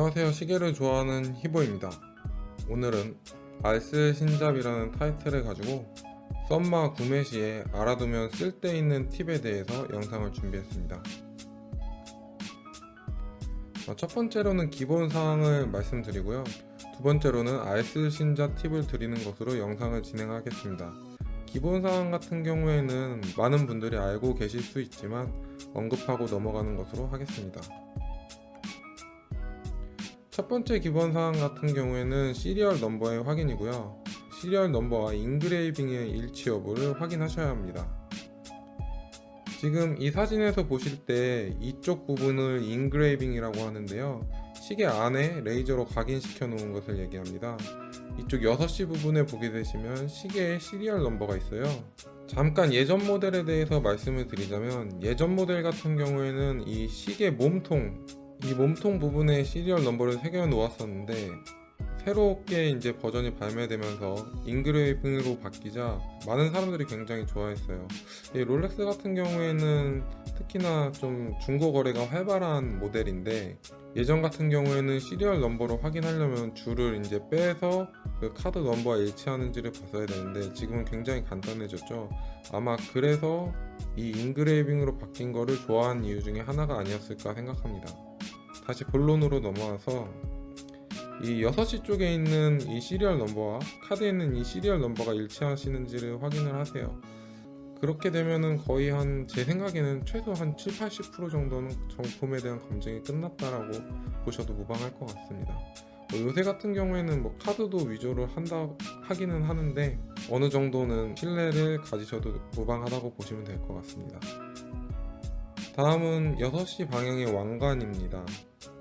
안녕하세요. 시계를 좋아하는 히보입니다. 오늘은 알쓸 신잡이라는 타이틀을 가지고 썸마 구매 시에 알아두면 쓸데있는 팁에 대해서 영상을 준비했습니다. 첫 번째로는 기본사항을 말씀드리고요. 두 번째로는 알쓸 신잡 팁을 드리는 것으로 영상을 진행하겠습니다. 기본사항 같은 경우에는 많은 분들이 알고 계실 수 있지만 언급하고 넘어가는 것으로 하겠습니다. 첫 번째 기본사항 같은 경우에는 시리얼 넘버의 확인이고요. 시리얼 넘버와 인그레이빙의 일치 여부를 확인하셔야 합니다. 지금 이 사진에서 보실 때 이쪽 부분을 인그레이빙이라고 하는데요. 시계 안에 레이저로 각인시켜 놓은 것을 얘기합니다. 이쪽 6시 부분에 보게 되시면 시계에 시리얼 넘버가 있어요. 잠깐 예전 모델에 대해서 말씀을 드리자면, 예전 모델 같은 경우에는 이 시계 몸통, 이 몸통 부분에 시리얼 넘버를 새겨 놓았었는데, 새롭게 이제 버전이 발매되면서 인그레이빙으로 바뀌자 많은 사람들이 굉장히 좋아했어요. 이 롤렉스 같은 경우에는 특히나 좀 중고 거래가 활발한 모델인데, 예전 같은 경우에는 시리얼 넘버를 확인하려면 줄을 이제 빼서 그 카드 넘버와 일치하는지를 봤어야 되는데, 지금은 굉장히 간단해졌죠. 아마 그래서 이 인그레이빙으로 바뀐 거를 좋아하는 이유 중에 하나가 아니었을까 생각합니다. 다시 본론으로 넘어와서 이 6시 쪽에 있는 이 시리얼 넘버와 카드에 있는 이 시리얼 넘버가 일치하시는지를 확인을 하세요. 그렇게 되면은 거의 제 생각에는 최소 한 70-80% 정도는 정품에 대한 검증이 끝났다라고 보셔도 무방할 것 같습니다. 요새 같은 경우에는 카드도 위조를 하기는 하는데, 어느 정도는 신뢰를 가지셔도 무방하다고 보시면 될 것 같습니다. 다음은 6시 방향의 왕관입니다.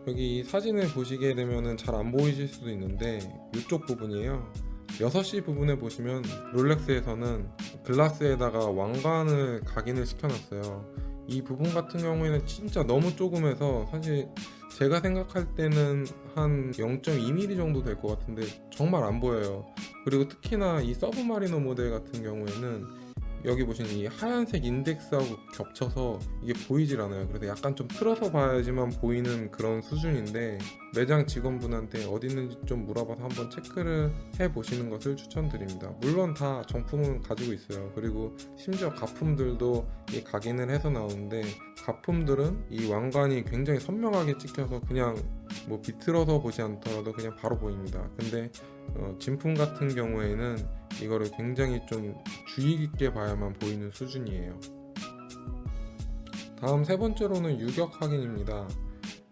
여기 사진을 보시게 되면 잘 안 보이실 수도 있는데, 이쪽 부분이에요. 6시 부분에 보시면 롤렉스에서는 글라스에다가 왕관을 각인을 시켜놨어요. 이 부분 같은 경우에는 진짜 너무 조금해서 사실 제가 생각할 때는 한 0.2mm 정도 될 것 같은데 정말 안 보여요. 그리고 특히나 이 서브마리너 모델 같은 경우에는 여기 보시는 이 하얀색 인덱스하고 겹쳐서 이게 보이질 않아요. 그래서 약간 좀 틀어서 봐야지만 보이는 그런 수준인데, 매장 직원분한테 어디 있는지 좀 물어봐서 한번 체크를 해보시는 것을 추천드립니다. 물론 다 정품은 가지고 있어요. 그리고 심지어 가품들도 이 각인을 해서 나오는데, 가품들은 이 왕관이 굉장히 선명하게 찍혀서 그냥 비틀어서 보지 않더라도 그냥 바로 보입니다. 근데 진품 같은 경우에는 이거를 굉장히 좀 주의 깊게 봐야만 보이는 수준이에요. 다음 세 번째로는 유격 확인입니다.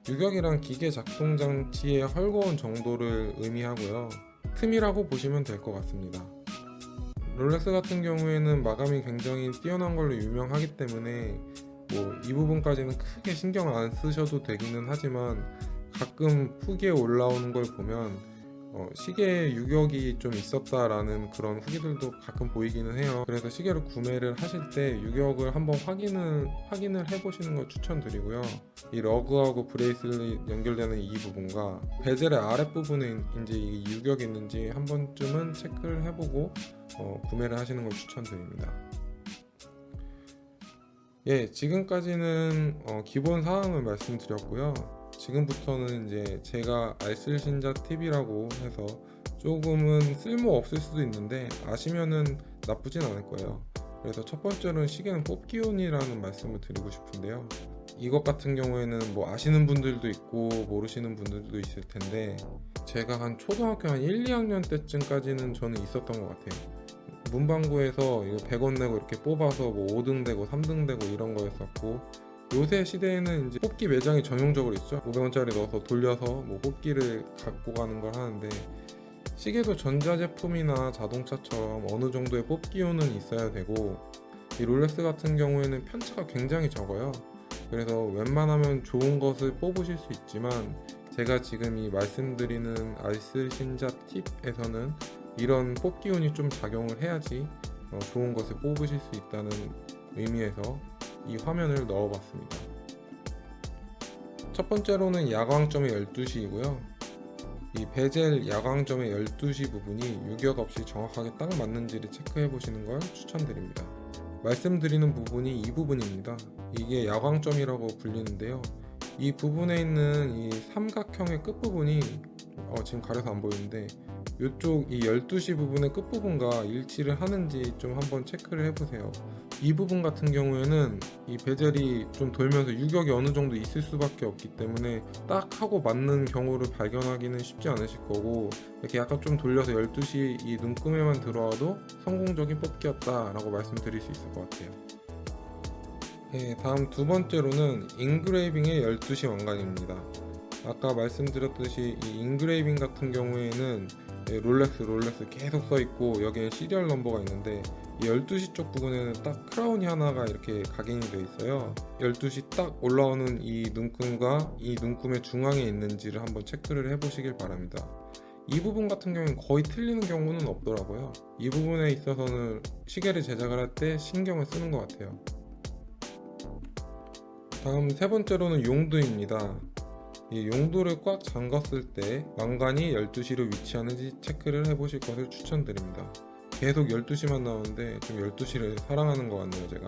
유격이란 기계 작동 장치의 헐거운 정도를 의미하고요. 틈이라고 보시면 될 것 같습니다. 롤렉스 같은 경우에는 마감이 굉장히 뛰어난 걸로 유명하기 때문에 이 부분까지는 크게 신경 안 쓰셔도 되기는 하지만, 가끔 후기에 올라오는 걸 보면 시계에 유격이 좀 있었다라는 그런 후기들도 가끔 보이기는 해요. 그래서 시계를 구매를 하실 때 유격을 한번 확인을 해보시는 걸 추천드리고요. 이 러그하고 브레이슬릿 연결되는 이 부분과 베젤의 아랫부분에 이제 이 유격이 있는지 한 번쯤은 체크를 해보고 구매를 하시는 걸 추천드립니다. 예, 지금까지는 기본 사항을 말씀드렸고요. 지금부터는 이제 제가 알쓸 신잡 팁이라고 해서 조금은 쓸모 없을 수도 있는데 아시면은 나쁘진 않을 거예요. 그래서 첫 번째로는 시계는 뽑기운이라는 말씀을 드리고 싶은데요. 이것 같은 경우에는 아시는 분들도 있고 모르시는 분들도 있을 텐데, 제가 한 초등학교 한 1, 2학년 때쯤까지는 저는 있었던 것 같아요. 문방구에서 이거 100원 내고 이렇게 뽑아서 5등 되고 3등 되고 이런 거였었고, 요새 시대에는 이제 뽑기 매장이 전용적으로 있죠. 500원짜리 넣어서 돌려서 뽑기를 갖고 가는 걸 하는데, 시계도 전자제품이나 자동차처럼 어느 정도의 뽑기용은 있어야 되고, 이 롤렉스 같은 경우에는 편차가 굉장히 적어요. 그래서 웬만하면 좋은 것을 뽑으실 수 있지만, 제가 지금 이 말씀드리는 알쓸 신잡 팁에서는 이런 뽑기운이 좀 작용을 해야지 좋은 것을 뽑으실 수 있다는 의미에서 이 화면을 넣어봤습니다. 첫 번째로는 야광점의 12시이고요. 이 베젤 야광점의 12시 부분이 유격 없이 정확하게 딱 맞는지를 체크해 보시는 걸 추천드립니다. 말씀드리는 부분이 이 부분입니다. 이게 야광점이라고 불리는데요. 이 부분에 있는 이 삼각형의 끝부분이 지금 가려서 안 보이는데 이쪽 이 12시 부분의 끝부분과 일치를 하는지 좀 한번 체크를 해보세요. 이 부분 같은 경우에는 이 베젤이 좀 돌면서 유격이 어느 정도 있을 수밖에 없기 때문에 딱 하고 맞는 경우를 발견하기는 쉽지 않으실 거고, 이렇게 약간 좀 돌려서 12시 이 눈금에만 들어와도 성공적인 뽑기였다 라고 말씀드릴 수 있을 것 같아요. 다음 두 번째로는 인그레이빙의 12시 왕관입니다. 아까 말씀드렸듯이 이 인그레이빙 같은 경우에는 롤렉스 계속 써있고 여기에 시리얼 넘버가 있는데, 이 12시 쪽 부분에는 딱 크라운이 하나가 이렇게 각인이 되어 있어요. 12시 딱 올라오는 이 눈금과 이 눈금의 중앙에 있는지를 한번 체크를 해보시길 바랍니다. 이 부분 같은 경우는 거의 틀리는 경우는 없더라고요. 이 부분에 있어서는 시계를 제작을 할 때 신경을 쓰는 것 같아요. 다음 세 번째로는 용도입니다. 이 용도를 꽉 잠갔을 때 왕관이 12시로 위치하는지 체크를 해보실 것을 추천드립니다. 계속 12시만 나오는데 좀 12시를 사랑하는 것 같네요.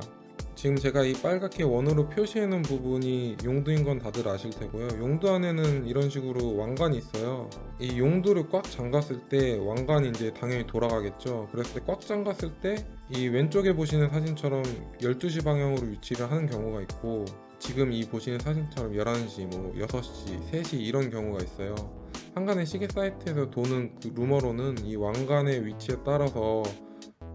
지금 제가 이 빨갛게 원으로 표시해 놓은 부분이 용도인 건 다들 아실 테고요. 용도 안에는 이런 식으로 왕관이 있어요. 이 용도를 꽉 잠갔을 때 왕관이 이제 당연히 돌아가겠죠. 그랬을 때 꽉 잠갔을 때 이 왼쪽에 보시는 사진처럼 12시 방향으로 위치를 하는 경우가 있고, 지금 이 보시는 사진처럼 11시, 뭐 6시, 3시 이런 경우가 있어요. 한간의 시계 사이트에서 도는 그 루머로는 이 왕관의 위치에 따라서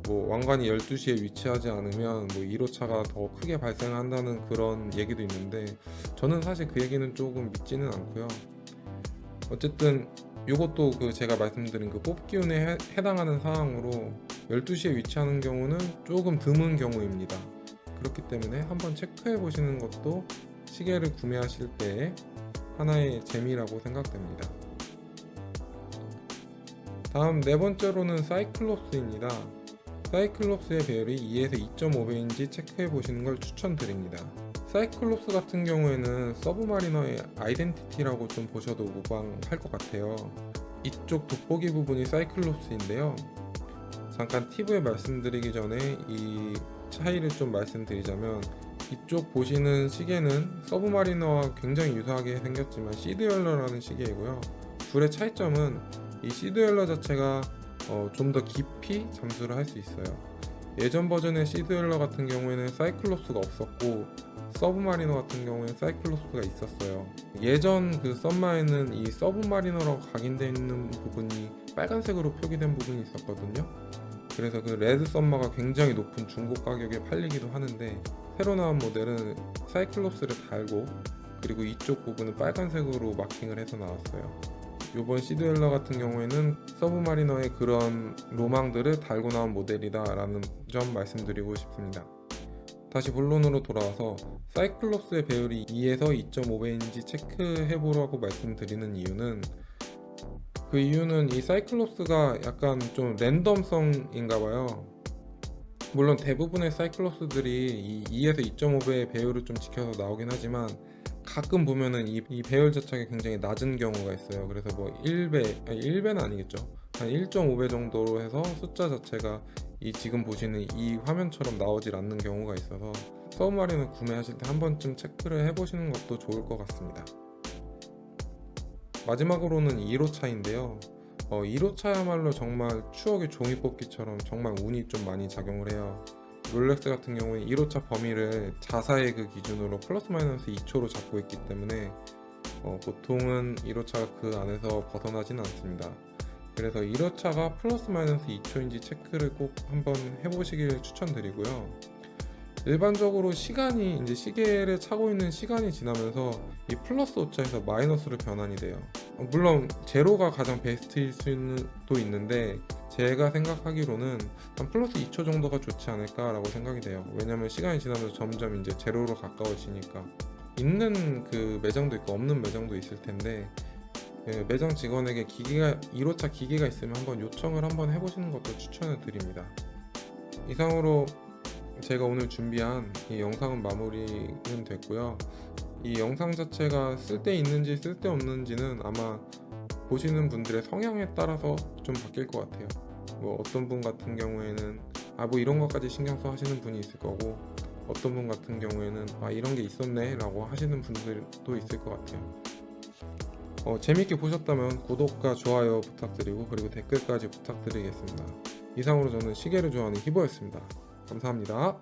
뭐 왕관이 12시에 위치하지 않으면 뭐 1호차가 더 크게 발생한다는 그런 얘기도 있는데, 저는 사실 그 얘기는 조금 믿지는 않고요. 어쨌든 이것도 그 제가 말씀드린 그 뽑기운에 해당하는 사항으로 12시에 위치하는 경우는 조금 드문 경우입니다. 그렇기 때문에 한번 체크해 보시는 것도 시계를 구매하실 때 하나의 재미라고 생각됩니다. 다음 네 번째로는 사이클롭스입니다. 사이클롭스의 배열이 2에서 2.5배인지 체크해 보시는 걸 추천드립니다. 사이클롭스 같은 경우에는 서브마리너의 아이덴티티라고 좀 보셔도 무방할 것 같아요. 이쪽 돋보기 부분이 사이클롭스인데요. 잠깐 팁을 말씀드리기 전에 이 차이를 좀 말씀드리자면, 이쪽 보시는 시계는 서브마리너와 굉장히 유사하게 생겼지만 시드웰러라는 시계이고요. 둘의 차이점은 이 시드웰러 자체가 좀 더 깊이 잠수를 할 수 있어요. 예전 버전의 시드웰러 같은 경우에는 사이클롭스가 없었고, 서브마리너 같은 경우에는 사이클롭스가 있었어요. 예전 그 썸마에는 이 서브마리너라고 각인되어 있는 부분이 빨간색으로 표기된 부분이 있었거든요. 그래서 그 레드 썸마가 굉장히 높은 중고 가격에 팔리기도 하는데, 새로 나온 모델은 사이클롭스를 달고 그리고 이쪽 부분은 빨간색으로 마킹을 해서 나왔어요. 이번 시드웰러 같은 경우에는 서브마리너의 그런 로망들을 달고 나온 모델이다 라는 점 말씀드리고 싶습니다. 다시 본론으로 돌아와서 사이클롭스의 배율이 2에서 2.5배인지 체크해보라고 말씀드리는 이유는, 그 이유는 이 사이클롭스가 약간 좀 랜덤성인가봐요. 물론 대부분의 사이클롭스들이 이 2에서 2.5배의 배율을 좀 지켜서 나오긴 하지만, 가끔 보면은 이 배열 자체가 굉장히 낮은 경우가 있어요. 그래서 뭐 1배는 아니겠죠. 한 1.5배 정도로 해서 숫자 자체가 이 지금 보시는 이 화면처럼 나오질 않는 경우가 있어서 서브마리너 구매하실 때 한 번쯤 체크를 해보시는 것도 좋을 것 같습니다. 마지막으로는 1호차인데요. 1호차야말로 정말 추억의 종이 뽑기처럼 정말 운이 좀 많이 작용을 해요. 롤렉스 같은 경우는 1호차 범위를 자사의 그 기준으로 플러스 마이너스 2초로 잡고 있기 때문에 보통은 1호차가 그 안에서 벗어나진 않습니다. 그래서 1호차가 플러스 마이너스 2초인지 체크를 꼭 한번 해보시길 추천드리고요. 일반적으로 시간이 이제 시계를 차고 있는 시간이 지나면서 이 플러스 오차에서 마이너스로 변환이 돼요. 물론 제로가 가장 베스트일 수도 있는데, 제가 생각하기로는 한 플러스 2초 정도가 좋지 않을까라고 생각이 돼요. 왜냐면 시간이 지나면서 점점 이제 제로로 가까워지니까. 있는 그 매장도 있고 없는 매장도 있을 텐데, 매장 직원에게 1호차 기계가 있으면 한번 요청을 한번 해보시는 것도 추천을 드립니다. 이상으로 제가 오늘 준비한 이 영상은 마무리는 됐고요. 이 영상 자체가 쓸데 있는지 쓸데 없는지는 아마 보시는 분들의 성향에 따라서 좀 바뀔 것 같아요. 뭐 어떤 분 같은 경우에는 뭐 이런 것까지 신경 써 하시는 분이 있을 거고, 어떤 분 같은 경우에는 아 이런 게 있었네 라고 하시는 분들도 있을 것 같아요. 재밌게 보셨다면 구독과 좋아요 부탁드리고 그리고 댓글까지 부탁드리겠습니다. 이상으로 저는 시계를 좋아하는 히보였습니다. 감사합니다.